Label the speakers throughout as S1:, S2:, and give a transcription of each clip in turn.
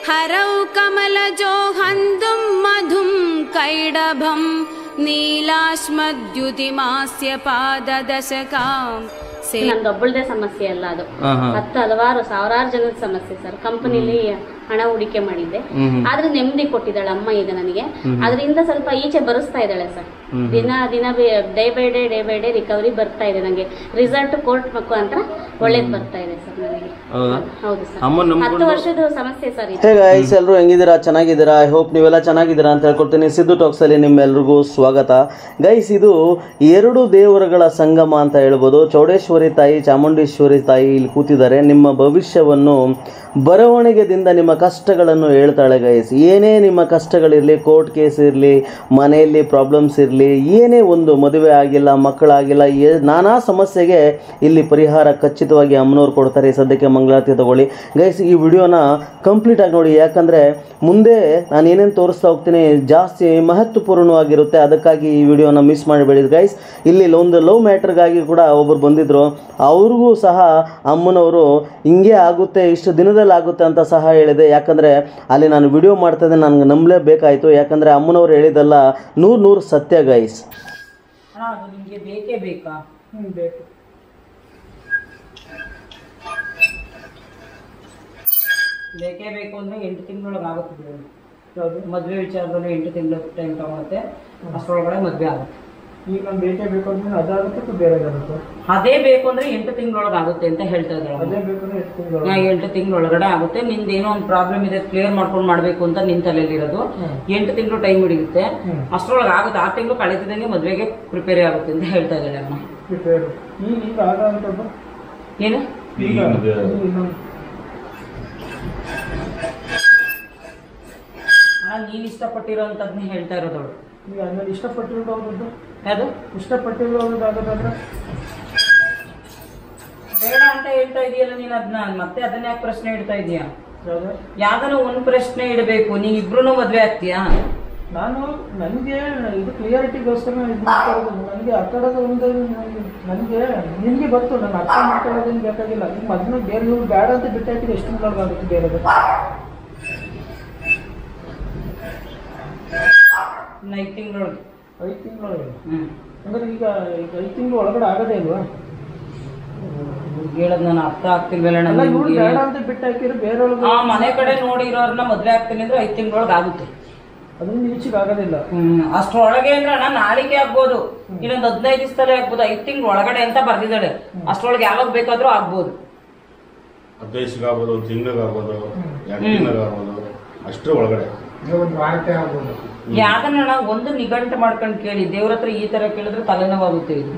S1: हरौ कमलजो हन्तुं मधुं कैडभं नीलाश्मद्युतिमास्य पाददशकाम्
S2: ನಂದೊಬ್ಬಳದೇ ಸಮಸ್ಯೆ ಅಲ್ಲ, ಅದು ಹಲವಾರು ಸಾವಿರಾರು ಜನದ ಸಮಸ್ಯೆ ಸರ್. ಕಂಪನಿಲಿ ಹಣ ಹೂಡಿಕೆ ಮಾಡಿದ್ದೆ, ಆದ್ರೆ ನೆಮ್ಮದಿ ಕೊಟ್ಟಿದ್ದಾಳೆ ಅಮ್ಮ ಈಗ ನನಗೆ. ಅದರಿಂದ ಸ್ವಲ್ಪ ಈಚೆ ಬರೆಸ್ತಾ ಇದ್ದಾಳೆ ಸರ್. ದಿನ ದಿನ ಡೇ ಬೈ ಡೇ ರಿಕವರಿ ಬರ್ತಾ ಇದೆ. ನನಗೆ ರಿಸಲ್ಟ್ ಕೋರ್ಟ್ ಮುಖಾಂತರ ಒಳ್ಳೇದು ಬರ್ತಾ ಇದೆ ಸರ್ ನನಗೆ. ಹೌದು ಸರ್, 10 ವರ್ಷದ ಸಮಸ್ಯೆ ಸರ್.
S3: ಹೇ ಗೈಸ್, ಎಲ್ಲರೂ ಹೆಂಗಿದ್ದೀರಾ? ಚೆನ್ನಾಗಿದ್ದೀರಾ? ಐ ಹೋಪ್ ನೀವೆಲ್ಲ ಚೆನ್ನಾಗಿದ್ದೀರಾ ಅಂತ ಹೇಳ್ಕೊಡ್ತೀನಿ. ಸಿದ್ದು ಟಾಕ್ಸ್ ಅಲ್ಲಿ ನಿಮ್ಮೆಲ್ರಿಗೂ ಸ್ವಾಗತ. ಗೈಸ್, ಇದು 2 ದೇವರುಗಳ ಸಂಗಮ ಅಂತ ಹೇಳ್ಬೋದು. ಚೌಡೇಶ್ವರಿ ತಾಯಿ, ಚಾಮುಂಡೇಶ್ವರಿ ತಾಯಿ ಇಲ್ಲಿ ಕೂತಿದ್ದಾರೆ. ನಿಮ್ಮ ಭವಿಷ್ಯವನ್ನು ಬರವಣಿಗೆದಿಂದ ನಿಮ್ಮ ಕಷ್ಟಗಳನ್ನು ಹೇಳ್ತಾಳೆ ಗೈಸ್. ಏನೇ ನಿಮ್ಮ ಕಷ್ಟಗಳಿರಲಿ, ಕೋರ್ಟ್ ಕೇಸ್ ಇರಲಿ, ಮನೆಯಲ್ಲಿ ಪ್ರಾಬ್ಲಮ್ಸ್ ಇರಲಿ, ಏನೇ ಒಂದು ಮದುವೆ ಆಗಿಲ್ಲ, ಮಕ್ಕಳಾಗಿಲ್ಲ, ನಾನಾ ಸಮಸ್ಯೆಗೆ ಇಲ್ಲಿ ಪರಿಹಾರ ಖಚಿತವಾಗಿ ಅಮ್ಮನವ್ರು ಕೊಡ್ತಾರೆ. ಸದ್ಯಕ್ಕೆ ಮಂಗಳಾರತಿ ತಗೊಳ್ಳಿ ಗೈಸ್. ಈ ವಿಡಿಯೋನ ಕಂಪ್ಲೀಟಾಗಿ ನೋಡಿ, ಯಾಕಂದರೆ ಮುಂದೆ ನಾನು ಏನೇನು ತೋರಿಸ್ತಾ ಹೋಗ್ತೀನಿ ಜಾಸ್ತಿ ಮಹತ್ವಪೂರ್ಣವಾಗಿರುತ್ತೆ. ಅದಕ್ಕಾಗಿ ಈ ವಿಡಿಯೋನ ಮಿಸ್ ಮಾಡಬೇಡಿ ಗೈಸ್. ಇಲ್ಲಿ ಒಂದು ಲವ್ ಮ್ಯಾಟ್ರಿಗಾಗಿ ಕೂಡ ಒಬ್ಬರು ಬಂದಿದ್ದರು. ಅವ್ರಿಗೂ ಸಹ ಅಮ್ಮನವರು ಹಿಂಗೆ ಆಗುತ್ತೆ, ಇಷ್ಟು ದಿನದಲ್ಲಿ ಆಗುತ್ತೆ ಅಂತ ಸಹ ಹೇಳಿದೆ. ಯಾಕಂದರೆ ಅಲ್ಲಿ ನಾನು ವಿಡಿಯೋ ಮಾಡ್ತಾ ಇದ್ದೆ, ನನಗೆ ನಂಬಲೇಬೇಕಾಯಿತು. ಯಾಕಂದರೆ ಅಮ್ಮನವ್ರು ಹೇಳಿದಲ್ಲ 100% ಸತ್ಯ ಗೈಸ್.
S4: ನಿಮಗೆ ಬೇಕೇ ಬೇಕಾ? ಬೇಕು. ಬೇಕೇ ಬೇಕು ಅಂದರೆ 8 ತಿಂಗಳೊಳಗೆ ಆಗುತ್ತೆ. ಮದುವೆ ವಿಚಾರದಲ್ಲಿ 8 ತಿಂಗಳು ಟೈಮ್ ತಗೊಳುತ್ತೆ. ಅಷ್ಟರೊಳಗಡೆ ಮದುವೆ ಆಗುತ್ತೆ.
S5: ಈಗ ನಾನು ಬೇಕೇ ಬೇಕು ಅಂದ್ರೆ ಅದಾಗುತ್ತೆ, ಬೇರೆ ಆಗುತ್ತೆ.
S4: ಅದೇ ಬೇಕು ಅಂದ್ರೆ 8 ತಿಂಗಳೊಳಗೆ ಆಗುತ್ತೆ ಅಂತ ಹೇಳ್ತಾ ಇದ್ದಾರೆ.
S5: ಅದೇ ಬೇಕು ಅಂದ್ರೆ
S4: 8 ತಿಂಗಳೊಳಗಡೆ ಆಗುತ್ತೆ. ನಿಂದ ಏನೋ ಒಂದು ಪ್ರಾಬ್ಲಮ್ ಇದೆ, ಕ್ಲಿಯರ್ ಮಾಡ್ಕೊಂಡು ಮಾಡ್ಬೇಕು ಅಂತ ನಿನ್ ತಲೆಯಲ್ಲಿರೋದು. 8 ತಿಂಗಳು ಟೈಮ್ ಹಿಡಿಯುತ್ತೆ. ಅಷ್ಟರೊಳಗೆ ಆಗುತ್ತೆ. 6 ತಿಂಗಳು ಕಳೆದಿದ್ದಂಗೆ ಮದುವೆಗೆ ಪ್ರಿಪೇರ್ ಆಗುತ್ತೆ ಅಂತ ಹೇಳ್ತಾ ಇದ್ದಾಳೆ ಅಮ್ಮ.
S5: ಈಗ ಆಗುತ್ತದು
S4: ಏನು ನೀನ್ ಇಷ್ಟಪಟ್ಟಿರೋಂಥದ್ನೇ ಹೇಳ್ತಾ ಇರೋದವಳು.
S5: ಈಗ ಆಮೇಲೆ ಇಷ್ಟಪಟ್ಟಿರೋದು
S4: ಅದು
S5: ಇಷ್ಟಪಟ್ಟಿರೋದಾಗೋದಾದ್ರೆ
S4: ಬೇಡ ಅಂತ ಹೇಳ್ತಾ ಇದೆಯಲ್ಲ ನೀನ್. ಅದನ್ನ ಮತ್ತೆ ಅದನ್ನ ಯಾಕೆ ಪ್ರಶ್ನೆ ಇಡ್ತಾ ಇದೀಯಾ? ಯಾವ್ದಾನ ಒಂದ್ ಪ್ರಶ್ನೆ ಇಡಬೇಕು. ನೀನ್ ಇಬ್ರು ಮದ್ವೆ ಆಗ್ತೀಯಾ?
S5: ನಾನು ನನಗೆ ಇದು ಕ್ಲಿಯರಿಟಿಗೋಸ್ಕರ ಇದು ಮಾಡ್ತಾ ಇರೋದು. ನನಗೆ ಆ ಕಡೆದ ಒಂದು ನನಗೆ ನಿಮಗೆ ಗೊತ್ತು, ನಾನು ಅರ್ಥ ಮಾಡ್ಕೊಳ್ಳೋದೇನು ಬೇಕಾಗಿಲ್ಲ. ಈಗ ಮೊದಲು ಬೇರೆ ಇವ್ರು ಬೇಡ ಅಂತ ಬಿಟ್ಟು ಹಾಕಿದ್ರೆ ಎಷ್ಟು ತಿಂಗಳಾಗುತ್ತೆ ಬೇರೆ
S4: 5 ತಿಂಗಳೊಳಗೆ.
S5: 5 ತಿಂಗಳೊಳಗೆ ಅಂದ್ರೆ ಈಗ 5 ತಿಂಗಳು ಒಳಗಡೆ ಆಗೋದೇ ಇಲ್ವಾ?
S4: ಹೇಳದ್ ನಾನು ಅರ್ಥ ಆಗ್ತಿಲ್ವಲ್ಲ.
S5: ಬೇಡ ಅಂತ ಬಿಟ್ಟು ಹಾಕಿದ್ರೆ ಬೇರೆ
S4: ಮನೆ ಕಡೆ ನೋಡಿರೋರ್ನ ಮದ್ವೆ ಆಗ್ತೀನಿ ಅಂದ್ರೆ 5 ತಿಂಗಳೊಳಗೆ ಆಗುತ್ತೆ.
S5: ಅದರಿಂದ ಈಚೆಗೆ ಆಗೋದಿಲ್ಲ.
S4: ಅಷ್ಟ್ರೊಳಗೆ ಅಂದ್ರೆ ಅಣ್ಣ ನಾಳಿಗೆ ಆಗ್ಬೋದು, ಇನ್ನೊಂದು 15 ದಿವಸದಲ್ಲೇ ಆಗ್ಬೋದು. 5 ತಿಂಗಳು ಒಳಗಡೆ ಅಂತ ಬರ್ದಿದ್ದಾಳೆ. ಅಷ್ಟ್ರೊಳಗೆ ಯಾವಾಗ ಬೇಕಾದ್ರೂ ಆಗ್ಬೋದು.
S6: 15 ಆಗ್ಬೋದು, ತಿಂಗಳಿಗಾಗ್ಬೋದು, 2 ತಿಂಗಳಿಗಾಗ್ಬೋದು, ಅಷ್ಟರ ಒಳಗಡೆ
S4: ಯಾವ್ದನ್ನ ಒಂದು ನಿಘಂಟು ಮಾಡ್ಕೊಂಡು ಕೇಳಿ. ದೇವ್ರ ಹತ್ರ ಈ ತರ ಕೇಳಿದ್ರೆ ತಲೆನೋವಾಗುತ್ತೆ. ಇದು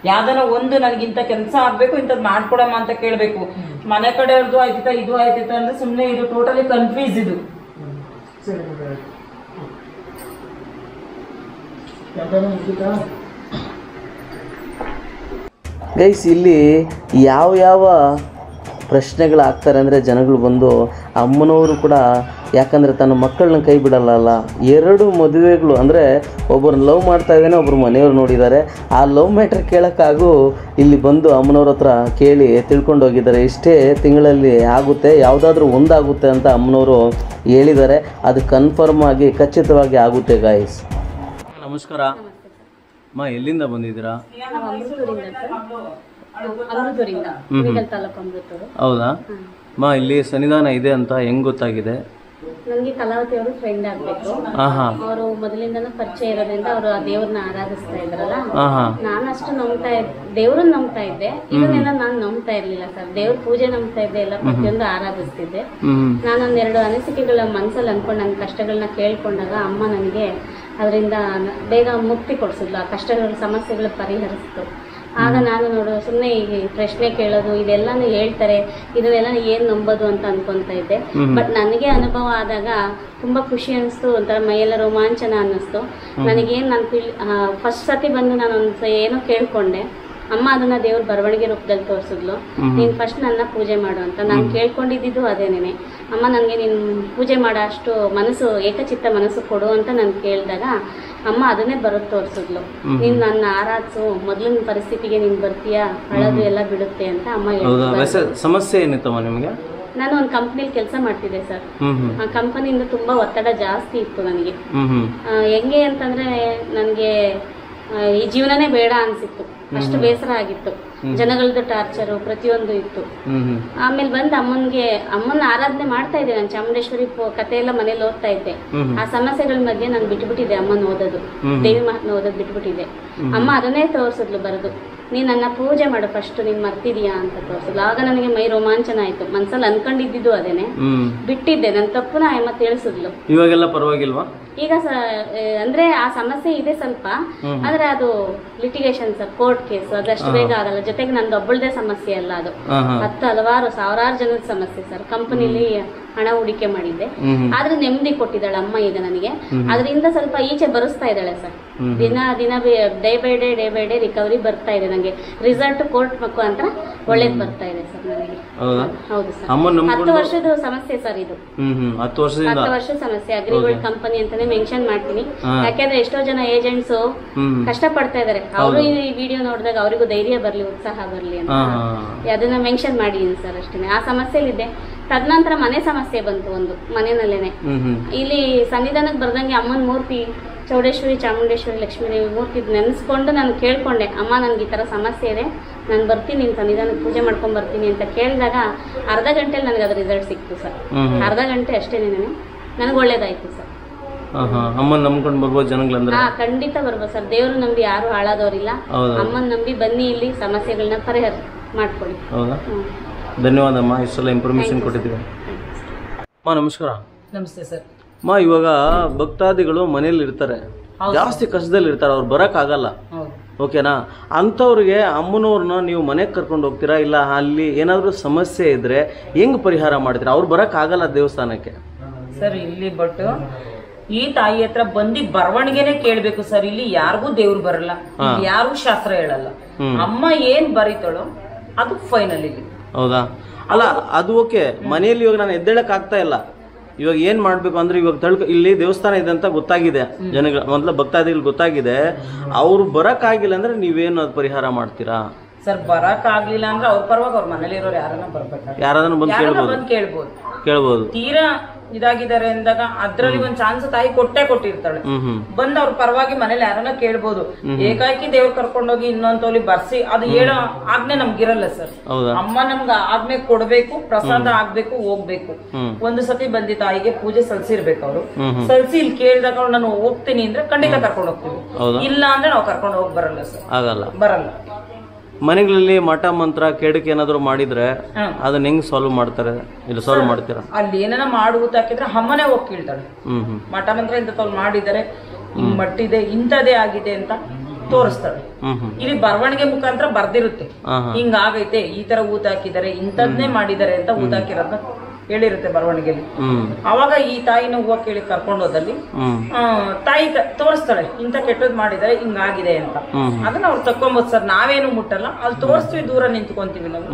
S4: ಯಾವ್ದನ ಒಂದು ನನಗಿಂತ ಕೆಲಸ ಆಗ್ಬೇಕು, ಇಂಥದ್ದು ಮಾಡ್ಕೊಡಮ್ಮ ಅಂತ ಕೇಳ್ಬೇಕು. ಮನೆ ಕಡೆಯವ್ರದ್ದು ಆಯ್ತಿತ್ತ, ಇದು ಆಯ್ತಿತ್ತ ಅಂದ್ರೆ ಸುಮ್ನೆ ಇದು ಟೋಟಲಿ ಕನ್ಫ್ಯೂಸ್. ಇದು
S3: ಗೈಸ್, ಇಲ್ಲಿ ಯಾವ ಪ್ರಶ್ನೆಗಳಾಗ್ತಾರೆ ಅಂದರೆ ಜನಗಳು ಬಂದು ಅಮ್ಮನವರು ಕೂಡ, ಯಾಕಂದರೆ ತನ್ನ ಮಕ್ಕಳನ್ನ ಕೈ ಬಿಡಲ್ಲ. 2 ಮದುವೆಗಳು ಅಂದರೆ ಒಬ್ಬರನ್ನ ಲವ್ ಮಾಡ್ತಾ ಇದ್ದಾನೆ, ಒಬ್ಬರು ಮನೆಯವ್ರು ನೋಡಿದ್ದಾರೆ. ಆ ಲವ್ ಮ್ಯಾಟ್ರ್ ಕೇಳೋಕ್ಕಾಗೂ ಇಲ್ಲಿ ಬಂದು ಅಮ್ಮನವ್ರ ಹತ್ರ ಕೇಳಿ ತಿಳ್ಕೊಂಡು ಹೋಗಿದ್ದಾರೆ. ಇಷ್ಟೇ ತಿಂಗಳಲ್ಲಿ ಆಗುತ್ತೆ, ಯಾವುದಾದ್ರೂ ಒಂದಾಗುತ್ತೆ ಅಂತ ಅಮ್ಮನವರು ಹೇಳಿದ್ದಾರೆ. ಅದು ಕನ್ಫರ್ಮ್ ಆಗಿ ಖಚಿತವಾಗಿ ಆಗುತ್ತೆ ಗಾಯ್ಸ್. ನಮಸ್ಕಾರ ಅಮ್ಮ, ಎಲ್ಲಿಂದ ಬಂದಿದ್ದೀರಾ? ಹೌದಾ ಅಮ್ಮ, ಇಲ್ಲಿ ಸನ್ನಿಧಾನ ಇದೆ ಅಂತ ಹೆಂಗ್ ಗೊತ್ತಾಗಿದೆ?
S2: ನನಗೆ ಕಲಾವತಿ ಅವರು ಫ್ರೆಂಡ್ ಆಗ್ಬೇಕು. ಅವರು ಮೊದಲಿಂದನೂ ಪರಿಚಯ ಇರೋದ್ರಿಂದ ಅವರು ಆ ದೇವ್ರನ್ನ ಆರಾಧಿಸ್ತಾ ಇದ್ರಲ್ಲ. ನಾನು ಅಷ್ಟು ದೇವ್ರನ್ನ ನಂಬ್ತಾ ಇದ್ದೆ. ಇದನ್ನೆಲ್ಲ ನಾನು ನಂಬ್ತಾ ಇರ್ಲಿಲ್ಲ ಸರ್. ದೇವ್ರ ಪೂಜೆ ನಂಬ್ತಾ ಇದ್ದೆ, ಎಲ್ಲ ಪ್ರತಿಯೊಂದು ಆರಾಧಿಸ್ತಿದ್ದೆ. ನಾನೊಂದ್ 2 ಅನಿಸಿಕೆಗಳ ಮನಸ್ಸಲ್ಲಿ ಅನ್ಕೊಂಡು ನನ್ನ ಕಷ್ಟಗಳನ್ನ ಕೇಳ್ಕೊಂಡಾಗ ಅಮ್ಮ ನನಗೆ ಅದರಿಂದ ಬೇಗ ಮುಕ್ತಿ ಕೊಡ್ಸಿದ್ಲು. ಆ ಕಷ್ಟಗಳ ಸಮಸ್ಯೆಗಳು ಪರಿಹರಿಸ್ತು. ಆಗ ನಾನು ನೋಡು ಸುಮ್ಮನೆ ಈಗ ಪ್ರಶ್ನೆ ಕೇಳೋದು ಇದೆಲ್ಲಾನು ಹೇಳ್ತಾರೆ, ಇದನ್ನೆಲ್ಲ ಏನು ನಂಬೋದು ಅಂತ ಅನ್ಕೊಂತ ಇದ್ದೆ. ಬಟ್ ನನಗೆ ಅನುಭವ ಆದಾಗ ತುಂಬಾ ಖುಷಿ ಅನಿಸ್ತು, ಒಂಥರ ಮೈಯೆಲ್ಲ ರೋಮಾಂಚನ ಅನ್ನಿಸ್ತು. ನನಗೇನು ನಾನು ಫಸ್ಟ್ ಸತಿ ಬಂದು ನಾನು ಏನೋ ಕೇಳ್ಕೊಂಡೆ. ಅಮ್ಮ ಅದನ್ನ ದೇವ್ರ ಬರವಣಿಗೆ ರೂಪದಲ್ಲಿ ತೋರಿಸಿದ್ಲು. ನೀನ್ ಫಸ್ಟ್ ನನ್ನ ಪೂಜೆ ಮಾಡು ಅಂತ. ನಾನು ಕೇಳ್ಕೊಂಡಿದ್ದು ಅದೇನೇನೆ. ಅಮ್ಮ ನನಗೆ ನೀನು ಪೂಜೆ ಮಾಡೋ ಅಷ್ಟು ಮನಸ್ಸು, ಏಕಚಿತ್ತ ಮನಸ್ಸು ಕೊಡು ಅಂತ ನಾನು ಕೇಳಿದಾಗ ಅಮ್ಮ ಅದನ್ನೇ ಬರೋದು ತೋರಿಸಿದ್ಲು. ನೀನು ನನ್ನ ಆರಾಧಿಸು, ಮೊದಲಿನ ಪರಿಸ್ಥಿತಿಗೆ ನೀನು ಬರ್ತೀಯಾ, ಅಳೋದು ಎಲ್ಲ ಬಿಡುತ್ತೆ ಅಂತ ಅಮ್ಮ ಹೇಳಿದ್ರು.
S3: ಸಮಸ್ಯೆ ಏನಿತ್ತಮ್ಮ ನಿಮಗೆ?
S2: ನಾನು ಒಂದು ಕಂಪ್ನಿಲಿ ಕೆಲಸ ಮಾಡ್ತಿದ್ದೆ ಸರ್. ಆ ಕಂಪನಿಯಿಂದ ತುಂಬಾ ಒತ್ತಡ ಜಾಸ್ತಿ ಇತ್ತು ನನಗೆ. ಹೆಂಗೆ ಅಂತಂದ್ರೆ ನನಗೆ ಈ ಜೀವನನೇ ಬೇಡ ಅನ್ಸಿತ್ತು, ಅಷ್ಟು ಬೇಸರ ಆಗಿತ್ತು. ಜನಗಳದ್ದು ಟಾರ್ಚರು ಪ್ರತಿಯೊಂದು ಇತ್ತು. ಆಮೇಲೆ ಬಂದು ಅಮ್ಮನ ಆರಾಧನೆ ಮಾಡ್ತಾ ಇದ್ದೆ ನಾನು. ಚಾಮುಂಡೇಶ್ವರಿ ಕಥೆ ಎಲ್ಲ ಮನೇಲಿ ಓದ್ತಾ ಇದ್ದೆ. ಆ ಸಮಸ್ಯೆಗಳ ಮಧ್ಯೆ ನಾನು ಬಿಟ್ಬಿಟ್ಟಿದ್ದೆ ಅಮ್ಮನ ಓದೋದು, ದೇವಿ ಮಹಾತ್ಮೆ ಓದೋದು ಬಿಟ್ಬಿಟ್ಟಿದ್ದೆ. ಅಮ್ಮ ಅದನ್ನೇ ತೋರಿಸಿದ್ಲು ಬರೆದು, ನೀನ್ ನನ್ನ ಪೂಜೆ ಮಾಡು ಫಸ್ಟ್, ನೀನ್ ಮರ್ತಿದೀಯಾ ಅಂತ ತೋರಿಸಿದ್ಲು. ಆಗ ನನಗೆ ಮೈ ರೋಮಾಂಚನ ಆಯ್ತು. ಮನ್ಸಲ್ಲಿ ಅನ್ಕೊಂಡಿದ್ದು ಅದೇನೆ, ಬಿಟ್ಟಿದ್ದೆ. ನನ್ನ ತಪ್ಪುನ ಅಮ್ಮ ತಿಳಿಸಿದ್ಲು.
S3: ಇವಾಗೆಲ್ಲ ಪರವಾಗಿಲ್ವಾ?
S2: ಈಗ ಅಂದ್ರೆ ಆ ಸಮಸ್ಯೆ ಇದೆ ಸ್ವಲ್ಪ, ಆದ್ರೆ ಅದು ಲಿಟಿಗೇಷನ್ ಸರ್, ಕೋರ್ಟ್ ಕೇಸ್, ಅದಷ್ಟು ಬೇಗ ಆಗಲ್ಲ. ಜೊತೆಗೆ ನಂದು ಒಬ್ಬಳದೇ ಸಮಸ್ಯೆ ಅಲ್ಲ, ಅದು ಹಲವಾರು ಸಾವಿರಾರು ಜನದ ಸಮಸ್ಯೆ ಸರ್. ಕಂಪನಿಲಿ ಹಣ ಹೂಡಿಕೆ ಮಾಡಿದ್ದೆ, ಆದ್ರೆ ನೆಮ್ಮದಿ ಕೊಟ್ಟಿದ್ದಾಳೆ ಅಮ್ಮ ಈಗ ನನಗೆ. ಅದರಿಂದ ಸ್ವಲ್ಪ ಈಚೆ ಬರೆಸ್ತಾ ಇದ್ದಾಳೆ ಸರ್. ದಿನ ಡೇ ಬೈ ಡೇ ರಿಕವರಿ ಬರ್ತಾ ಇದೆ ನನಗೆ. ರಿಸಲ್ಟ್ ಕೋರ್ಟ್ ಮುಖಾಂತರ ಒಳ್ಳೇದ್ ಬರ್ತಾ ಇದೆ ಸರ್ ನನಗೆ. ಹೌದು ಸರ್. 10 ವರ್ಷದ ಸಮಸ್ಯೆ ಸರ್ ಇದು. 10 ವರ್ಷದ ಸಮಸ್ಯೆ. ಅಗ್ರಿಗೋಲ್ಡ್ ಕಂಪನಿ ಅಂತಾನೆ ಮೆನ್ಷನ್ ಮಾಡ್ತೀನಿ, ಯಾಕೆಂದ್ರೆ ಎಷ್ಟೋ ಜನ ಏಜೆಂಟ್ಸ್ ಕಷ್ಟ ಪಡ್ತಾ ಇದಾರೆ. ಅವರು ಈ ವಿಡಿಯೋ ನೋಡಿದಾಗ ಅವರಿಗೂ ಧೈರ್ಯ ಬರ್ಲಿ, ಉತ್ಸಾಹ ಬರ್ಲಿ ಅಂತ ಅದನ್ನ ಮೆನ್ಷನ್ ಮಾಡಿದೀನಿ ಸರ್. ಅಷ್ಟೇ ಆ ಸಮಸ್ಯೆಲಿದೆ. ತದನಂತರ ಮನೆ ಸಮಸ್ಯೆ ಬಂತು ಒಂದು ಮನೆಯಲ್ಲೇನೆ. ಇಲ್ಲಿ ಸನ್ನಿಧಾನಕ್ಕೆ ಬರ್ದಂಗೆ ಅಮ್ಮನ ಮೂರ್ತಿ, ಚೌಡೇಶ್ವರಿ, ಚಾಮುಂಡೇಶ್ವರಿ, ಲಕ್ಷ್ಮೀದೇವಿ ಮೂರ್ತಿ ನೆನೆಸ್ಕೊಂಡು ನಾನು ಕೇಳ್ಕೊಂಡೆ, ಅಮ್ಮ ನನ್ಗೆ ಈ ತರ ಸಮಸ್ಯೆ ಇದೆ, ನಾನು ಬರ್ತೀನಿ, ನಿನ್ ಸನ್ನಿಧಾನಕ್ಕೆ ಪೂಜೆ ಮಾಡ್ಕೊಂಡ್ ಬರ್ತೀನಿ ಅಂತ ಕೇಳಿದಾಗ ಅರ್ಧ ಗಂಟೆಲಿ ನನಗೆ ಅದ್ರ ರಿಸಲ್ಟ್ ಸಿಕ್ತು ಸರ್. ಅರ್ಧ ಗಂಟೆ ಅಷ್ಟೇನೆ ನನಗೆ ಒಳ್ಳೇದಾಯ್ತು ಸರ್.
S3: ಅಮ್ಮನ್ ನಂಬ್ಕೊಂಡು ಬರ್ಬೋದು ಜನಗಳಂದ್ರೆ?
S2: ಖಂಡಿತ ಬರ್ಬೋದು ಸರ್. ದೇವ್ರು ನಂಬಿ ಯಾರು ಹಾಳಾದವ್ರಿಲ್ಲ. ಅಮ್ಮನ್ ನಂಬಿ ಬನ್ನಿ, ಇಲ್ಲಿ ಸಮಸ್ಯೆಗಳನ್ನ ಪರಿಹಾರ ಮಾಡ್ಕೊಳ್ಳಿ.
S3: ಧನ್ಯವಾದಮ್ಮ, ಇಷ್ಟೆಲ್ಲ ಇನ್ಫಾರ್ಮೇಶನ್ ಕೊಟ್ಟಿದ್ದೀವಿ. ಅಮ್ಮ ನಮಸ್ಕಾರ.
S4: ನಮಸ್ತೆ ಸರ್.
S3: ಅಮ್ಮ, ಇವಾಗ ಭಕ್ತಾದಿಗಳು ಮನೇಲಿ ಇರ್ತಾರೆ, ಜಾಸ್ತಿ ಕಷ್ಟದಲ್ಲಿ ಇರ್ತಾರೆ, ಅವ್ರು ಬರಕ್ ಆಗಲ್ಲ, ಓಕೆನಾ? ಅಂಥವ್ರಿಗೆ ಅಮ್ಮನವ್ರನ್ನ ನೀವು ಮನೆಗೆ ಕರ್ಕೊಂಡು ಹೋಗ್ತೀರಾ, ಇಲ್ಲ ಅಲ್ಲಿ ಏನಾದರೂ ಸಮಸ್ಯೆ ಇದ್ರೆ ಹೆಂಗ್ ಪರಿಹಾರ ಮಾಡ್ತೀರಾ? ಅವ್ರು ಬರಕ್ ಆಗಲ್ಲ ದೇವಸ್ಥಾನಕ್ಕೆ
S4: ಸರ್. ಇಲ್ಲಿ ಬಟ್ ಈ ತಾಯಿ ಹತ್ರ ಬಂದಿ ಬರವಣಿಗೆನೆ ಕೇಳ್ಬೇಕು ಸರ್. ಇಲ್ಲಿ ಯಾರಿಗೂ ದೇವ್ರು ಬರಲ್ಲ, ಯಾರಿಗೂ ಶಾಸ್ತ್ರ ಹೇಳಲ್ಲ. ಅಮ್ಮ ಏನ್ ಬರೀತಾಳೋ ಅದು ಫೈನಲ್ ಇಲ್ಲಿ.
S3: ಹೌದಾ? ಅಲ್ಲ, ಅದು ಓಕೆ. ಮನೆಯಲ್ಲಿ ಇವಾಗ ನಾನು ಎದ್ದೇಳಕ್ ಆಗ್ತಾ ಇಲ್ಲ, ಇವಾಗ ಏನ್ ಮಾಡ್ಬೇಕು ಅಂದ್ರೆ, ಇವಾಗ ಇಲ್ಲಿ ದೇವಸ್ಥಾನ ಇದೆ ಅಂತ ಗೊತ್ತಾಗಿದೆ ಜನಗಳ, ಮೊದಲ ಭಕ್ತಾದಿಗಳು ಗೊತ್ತಾಗಿದೆ. ಅವ್ರು ಬರಕ್ ಆಗಿಲ್ಲ ಅಂದ್ರೆ ನೀವೇನು ಅದು ಪರಿಹಾರ ಮಾಡ್ತೀರಾ
S4: ಸರ್? ಬರಕ್ ಆಗ್ಲಿಲ್ಲ ಅಂದ್ರೆ ಅವ್ರ ಪರವಾಗಿ ಅವ್ರ ಮನೇಲಿ ಇರೋರು ಯಾರನ್ನ ಬರ್ಬೇಕು,
S3: ಯಾರಾದ್ರೂ ಬಂದು ಕೇಳ್ಬೋದು.
S4: ತೀರಾ ಇದಾಗಿದ್ದಾರೆ ಅಂದಾಗ ಅದ್ರಲ್ಲಿ ಒಂದ್ ಚಾನ್ಸ್ ತಾಯಿ ಕೊಟ್ಟಿರ್ತಾಳೆ. ಬಂದ್ ಅವ್ರ ಪರವಾಗಿ ಮನೇಲಿ ಯಾರನ್ನ ಕೇಳ್ಬೋದು. ಏಕಾಏಕಿ ದೇವ್ರ ಕರ್ಕೊಂಡೋಗಿ ಇನ್ನೊಂತೋಲಿ ಬರ್ಸಿ ಅದು ಹೇಳೋ ಆಜ್ಞೆ ನಮ್ಗಿರಲ್ಲ ಸರ್. ಅಮ್ಮ ನಮ್ಗ ಆಜ್ಞೆ ಕೊಡ್ಬೇಕು, ಪ್ರಸಾದ ಆಗ್ಬೇಕು, ಹೋಗ್ಬೇಕು. ಒಂದು ಸತಿ ಬಂದಿ ತಾಯಿಗೆ ಪೂಜೆ ಸಲ್ಸಿರ್ಬೇಕು. ಅವರು ಸಲ್ಸಿ ಇಲ್ಲಿ ಕೇಳಿದಾಗ ಅವ್ರು ನಾನು ಹೋಗ್ತೀನಿ ಅಂದ್ರೆ ಖಂಡಿತ ಕರ್ಕೊಂಡು ಹೋಗ್ತೀವಿ. ಇಲ್ಲ ಅಂದ್ರೆ ನಾವು ಕರ್ಕೊಂಡು ಹೋಗಿ ಬರಲ್ಲ ಸರ್, ಬರಲ್ಲ.
S3: ಮನೆಗಳಲ್ಲಿ ಮಠ ಮಂತ್ರ ಕೇಡಕ್ಕೆ ಏನಾದ್ರು ಮಾಡಿದ್ರೆ ಅದನ್ನ ಹೆಂಗ್ ಸಾಲ್ವ್ ಮಾಡ್ತಾರೆ? ಇಲ್ಲ ಸಾಲ್ವ್ ಮಾಡ್ತೀರಾ?
S4: ಅಲ್ಲಿ ಏನಾರ ಮಾಡುವುದು ಹಾಕಿದ್ರೆ ಅಮ್ಮನೇ ಹೋಗಿ ಕೇಳ್ತಾಳೆ. ಮಠ ಮಂತ್ರ ಇಂಥ ಮಾಡಿದ್ದಾರೆ, ಮಟ್ಟಿದೆ, ಇಂಥದೇ ಆಗಿದೆ ಅಂತ ತೋರಿಸ್ತಾಳೆ. ಇಲ್ಲಿ ಬರವಣಿಗೆ ಮುಖಾಂತರ ಬರ್ದಿರುತ್ತೆ, ಹಿಂಗಾಗೈತೆ, ಈ ತರ ಊತ ಹಾಕಿದ್ದಾರೆ, ಇಂಥದ್ನೇ ಮಾಡಿದ್ದಾರೆ ಅಂತ ಊತ ಹಾಕಿರೋದನ್ನ ಹೇಳಿರುತ್ತೆ ಬರವಣಿಗೆಯಲ್ಲಿ. ಅವಾಗ ಈ ತಾಯಿನ ಹೂವ ಕೇಳಿ ಕರ್ಕೊಂಡು ಹೋದಲ್ಲಿ ತಾಯಿ ತೋರಿಸ್ತಾಳೆ, ಇಂಥ ಕೆಟ್ಟದ್ ಮಾಡಿದ್ದಾರೆ, ಹಿಂಗಾಗಿದೆ ಅಂತ. ಅದನ್ನ ಅವ್ರು ತಕೊಂಬೋದು ಸರ್. ನಾವೇನು ಮುಟ್ಟಲ್ಲ, ಅಲ್ಲಿ ತೋರಿಸ್ತೀವಿ, ದೂರ ನಿಂತ್ಕೊಂತೀವಿ ನಾವು.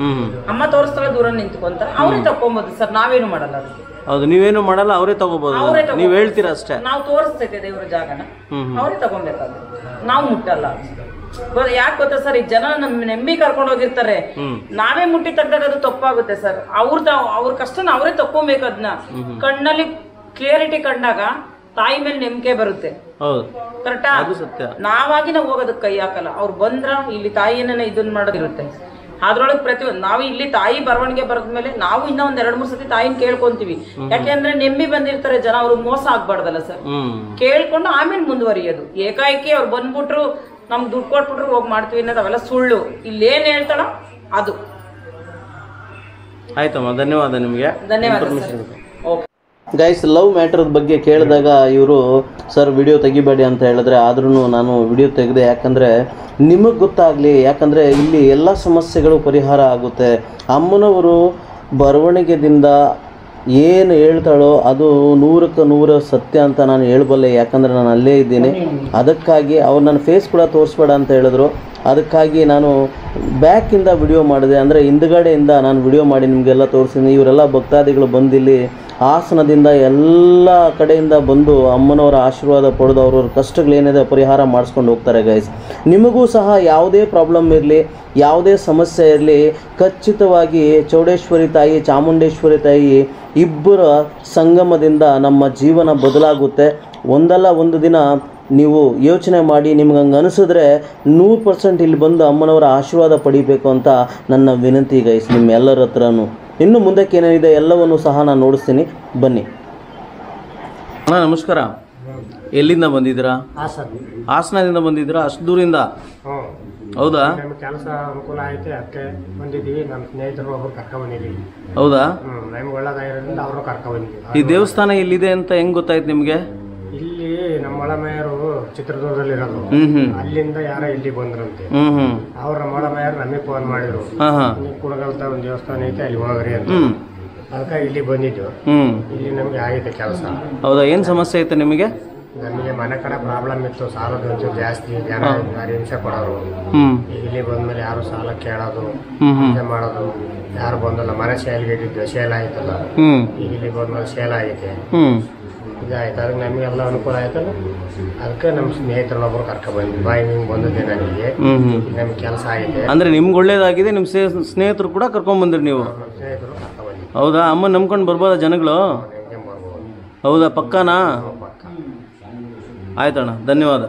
S4: ಅಮ್ಮ ತೋರಿಸ್ತಾಳೆ, ದೂರ ನಿಂತ್ಕೊಂತಾರೆ, ಅವರೇ ತಕೊಂಬೋದು ಸರ್. ನಾವೇನು ಮಾಡಲ್ಲ ಅದಕ್ಕೆ.
S3: ಹೌದು, ನೀವೇನು ಮಾಡಲ್ಲ, ಅವರೇ ತಗೋಬಹುದು. ನೀವ್ ಹೇಳ್ತೀರಾ ಅಷ್ಟೇ.
S4: ನಾವು ತೋರಿಸ್ತೈತೆ ದೇವ್ರ ಜಾಗನ, ಅವರೇ ತಗೊಂಬೇಕಾದ್ರೆ ನಾವು ಮುಟ್ಟಲ್ಲ. ಯಾಕೆ ಗೊತ್ತಾ ಸರ್, ಈ ಜನ ನಮ್ ನೆಮ್ಮಿ ಕರ್ಕೊಂಡು ಹೋಗಿರ್ತಾರೆ, ನಾವೇ ಮುಟ್ಟಿ ತೆಗ್ದಾಗ ಅದು ತಪ್ಪಾಗುತ್ತೆ ಸರ್. ಅವ್ರ ಕಷ್ಟನ ಅವರೇ ತಕ್ಕೊಬೇಕು. ಅದನ್ನ ಕಣ್ಣಲ್ಲಿ ಕ್ಲಿಯರಿಟಿ ಕಂಡಾಗ ತಾಯಿ ಮೇಲೆ ನಂಬಿಕೆ ಬರುತ್ತೆ. ಕರೆಕ್ಟಾ? ನಾವಾಗಿ ನಾವು ಹೋಗೋದಕ್ಕೆ ಕೈ ಹಾಕಲ್ಲ. ಅವ್ರು ಬಂದ್ರ ಇಲ್ಲಿ ತಾಯಿಯನ್ನ ಇದನ್ನ ಮಾಡೋದಿರುತ್ತೆ. ಅದ್ರೊಳಗೆ ಪ್ರತಿಯೊಂದು ನಾವು ಇಲ್ಲಿ ತಾಯಿ ಬರವಣಿಗೆ ಬರೆದ್ಮೇಲೆ ನಾವು ಇನ್ನೂ ಒಂದ್ 2-3 ಸತಿ ತಾಯಿನ ಕೇಳ್ಕೊಂತೀವಿ. ಯಾಕೆಂದ್ರೆ ನೆಮ್ಮಿ ಬಂದಿರ್ತಾರೆ ಜನ, ಅವ್ರಿಗೆ ಮೋಸ ಆಗ್ಬಾರ್ದಲ್ಲ ಸರ್. ಕೇಳ್ಕೊಂಡು ಆಮೇಲೆ ಮುಂದುವರಿಯೋದು. ಏಕಾಏಕಿ ಅವ್ರು ಬಂದ್ಬಿಟ್ರು ನಮ್ಗೆ ದುಡ್ಡು ಕೊಟ್ಬಿಟ್ರು ಹೋಗಿ ಮಾಡ್ತೀವಿ ಅನ್ನೋದು ಅವೆಲ್ಲ ಸುಳ್ಳು. ಇಲ್ಲೇನ್ ಹೇಳ್ತಾಳ ಅದು.
S3: ಆಯ್ತಮ್ಮ, ಧನ್ಯವಾದ ನಿಮ್ಗೆ.
S4: ಧನ್ಯವಾದ.
S3: ಗೈಸ್, ಲವ್ ಮ್ಯಾಟರ್ ಬಗ್ಗೆ ಕೇಳಿದಾಗ ಇವರು ಸರ್ ವಿಡಿಯೋ ತೆಗಿಬೇಡಿ ಅಂತ ಹೇಳಿದ್ರೆ, ಆದ್ರೂ ನಾನು ವಿಡಿಯೋ ತೆಗೆದೆ. ಯಾಕಂದರೆ ನಿಮಗೆ ಗೊತ್ತಾಗಲಿ, ಯಾಕಂದರೆ ಇಲ್ಲಿ ಎಲ್ಲ ಸಮಸ್ಯೆಗಳು ಪರಿಹಾರ ಆಗುತ್ತೆ. ಅಮ್ಮನವರು ಬರವಣಿಗೆದಿಂದ ಏನು ಹೇಳ್ತಾಳೋ ಅದು 100ಕ್ಕೆ 100 ಸತ್ಯ ಅಂತ ನಾನು ಹೇಳಬಲ್ಲೆ. ಯಾಕಂದರೆ ನಾನು ಅಲ್ಲೇ ಇದ್ದೀನಿ. ಅದಕ್ಕಾಗಿ ಅವ್ರು ನನ್ನ ಫೇಸ್ ಕೂಡ ತೋರಿಸ್ಬೇಡ ಅಂತ ಹೇಳಿದ್ರು. ಅದಕ್ಕಾಗಿ ನಾನು ಬ್ಯಾಕಿಂದ ವಿಡಿಯೋ ಮಾಡಿದೆ, ಅಂದರೆ ಹಿಂದುಗಡೆಯಿಂದ ನಾನು ವಿಡಿಯೋ ಮಾಡಿ ನಿಮಗೆಲ್ಲ ತೋರಿಸಿದ್ದೀನಿ. ಇವರೆಲ್ಲ ಭಕ್ತಾದಿಗಳು ಬಂದಿಲ್ಲಿ ಹಾಸನದಿಂದ ಎಲ್ಲ ಕಡೆಯಿಂದ ಬಂದು ಅಮ್ಮನವರ ಆಶೀರ್ವಾದ ಪಡೆದು ಅವ್ರವ್ರ ಕಷ್ಟಗಳೇನಿದೆ ಪರಿಹಾರ ಮಾಡಿಸ್ಕೊಂಡು ಹೋಗ್ತಾರೆ ಗೈಸ್. ನಿಮಗೂ ಸಹ ಯಾವುದೇ ಪ್ರಾಬ್ಲಮ್ ಇರಲಿ, ಯಾವುದೇ ಸಮಸ್ಯೆ ಇರಲಿ, ಖಚಿತವಾಗಿ ಚೌಡೇಶ್ವರಿ ತಾಯಿ, ಚಾಮುಂಡೇಶ್ವರಿ ತಾಯಿ ಇಬ್ಬರ ಸಂಗಮದಿಂದ ನಮ್ಮ ಜೀವನ ಬದಲಾಗುತ್ತೆ. ಒಂದಲ್ಲ ಒಂದು ದಿನ ನೀವು ಯೋಚನೆ ಮಾಡಿ ನಿಮ್ಗೆ ಹಂಗೆ ಅನಿಸಿದ್ರೆ 100% ಇಲ್ಲಿ ಬಂದು ಅಮ್ಮನವರ ಆಶೀರ್ವಾದ ಪಡಿಬೇಕು ಅಂತ ನನ್ನ ವಿನಂತಿ ಗೈಸ್ ನಿಮ್ಮೆಲ್ಲರ ಹತ್ರನೂ. ಇನ್ನು ಮುಂದಕ್ಕೆ ಏನೇನಿದೆ ಎಲ್ಲವನ್ನು ಸಹ ನಾನು ನೋಡಿಸ್ತೀನಿ, ಬನ್ನಿ. ಅಣ್ಣ ನಮಸ್ಕಾರ. ಎಲ್ಲಿಂದ ಬಂದಿದ್ದೀರಾ? ಹಾಸನದಿಂದ ಬಂದಿದ್ದೀರಾ? ಅಷ್ಟು ದೂರಿಂದ? ಹೌದಾ?
S7: ಕೆಲಸ ಅನುಕೂಲ ಐತೆ ಅದಕ್ಕೆ ಬಂದಿದ್ದೀವಿ. ನಮ್ಮ ಸ್ನೇಹಿತರು ಒಬ್ಬರು ಕರ್ಕೊಂಡ್ ಬಂದಿದ್ದೀವಿ.
S3: ಹೌದಾ?
S7: ನಮ್ಗೆ ಒಳ್ಳೇದಾಗಿರೋದ್ರಿಂದ ಅವರು ಕರ್ಕೊಂಡ್ ಬಂದಿದ್ದೀವಿ.
S3: ಈ ದೇವಸ್ಥಾನ ಇಲ್ಲಿದೆ ಅಂತ ಹೆಂಗ್ ಗೊತ್ತಾಯ್ತು ನಿಮಗೆ?
S7: ಇಲ್ಲಿ ನಮ್ಮ ಒಳಮೆಯರು ಚಿತ್ರದುರ್ಗದಲ್ಲಿ ಇರೋದು, ಅಲ್ಲಿಂದ ಯಾರ ಇಲ್ಲಿ ಬಂದ್ರಂತೆ. ಅವ್ರ ನಮ್ಮ ಒಳಮೆಯರು ನಮಗೆ ಫೋನ್ ಮಾಡಿದ್ರು, ಕುಡಗಲ್ತ ಒಂದು ದೇವಸ್ಥಾನ ಐತೆ ಅಲ್ಲಿ ಹೋಗ್ರಿ ಅಂತ. ಅದಕ್ಕೆ ಇಲ್ಲಿ ಬಂದಿದ್ದು. ಇಲ್ಲಿ ನಮ್ಗೆ ಆಗೈತೆ ಕೆಲಸ.
S3: ಹೌದಾ? ಏನ್ ಸಮಸ್ಯೆ ಐತೆ ನಿಮಗೆ?
S7: ನಮಗೆ ಮನೆ ಕಡೆ ಪ್ರಾಬ್ಲಮ್ ಇತ್ತು, ಸಾಲದ ಒಂಚೂರು ಜಾಸ್ತಿ, ಜನ ಯಾರು ಹಿಂಸೆ ಕೊಡೋರು. ಇಲ್ಲಿ ಬಂದ್ಮೇಲೆ ಯಾರು ಸಾಲ ಕೇಳೋದು, ಹಿಂಸೆ ಮಾಡೋದು ಯಾರು ಬಂದಲ್ಲ. ಮನೆ ಸೇಲ್ಗೆ ಇಟ್ಟಿದ್ದು, ಸೇಲ್ ಆಯ್ತಲ್ಲ, ಈಗ ಇಲ್ಲಿ ಬಂದ್ಮೇಲೆ ಸೇಲ್ ಆಗೈತೆ, ಇದಾಯ್ತು. ಅದಕ್ಕೆ ನಮಗೆಲ್ಲ ಅನುಕೂಲ ಆಯ್ತಲ್ಲ. ಅದಕ್ಕೆ ನಮ್ಮ ಸ್ನೇಹಿತರನ್ನೊಬ್ಬರು ಕರ್ಕೊ ಬಂದ್ವಿ. ಬಾಯಿ ಹಿಂಗೆ ಬಂದಿದ್ದೆ ನನಗೆ, ನಮ್ಗೆ ಕೆಲಸ ಆಗಿದೆ.
S3: ಅಂದ್ರೆ ನಿಮ್ಗೆ ಒಳ್ಳೇದಾಗಿದೆ, ನಿಮ್ಮ ಸ್ನೇಹಿತರು ಕೂಡ ಕರ್ಕೊಂಡ್ ಬಂದ್ರಿ ನೀವು?
S7: ಸ್ನೇಹಿತರು ಕರ್ಕೊ ಬಂದ್ವಿ.
S3: ಹೌದಾ? ಅಮ್ಮ ನಂಬ್ಕೊಂಡು ಬರ್ಬೋದಾ ಜನಗಳು?
S7: ಬರ್ಬೋದು.
S3: ಹೌದಾ? ಪಕ್ಕಾನಾ?
S7: ಪಕ್ಕ.
S3: ಆಯ್ತಣ್ಣ, ಧನ್ಯವಾದ.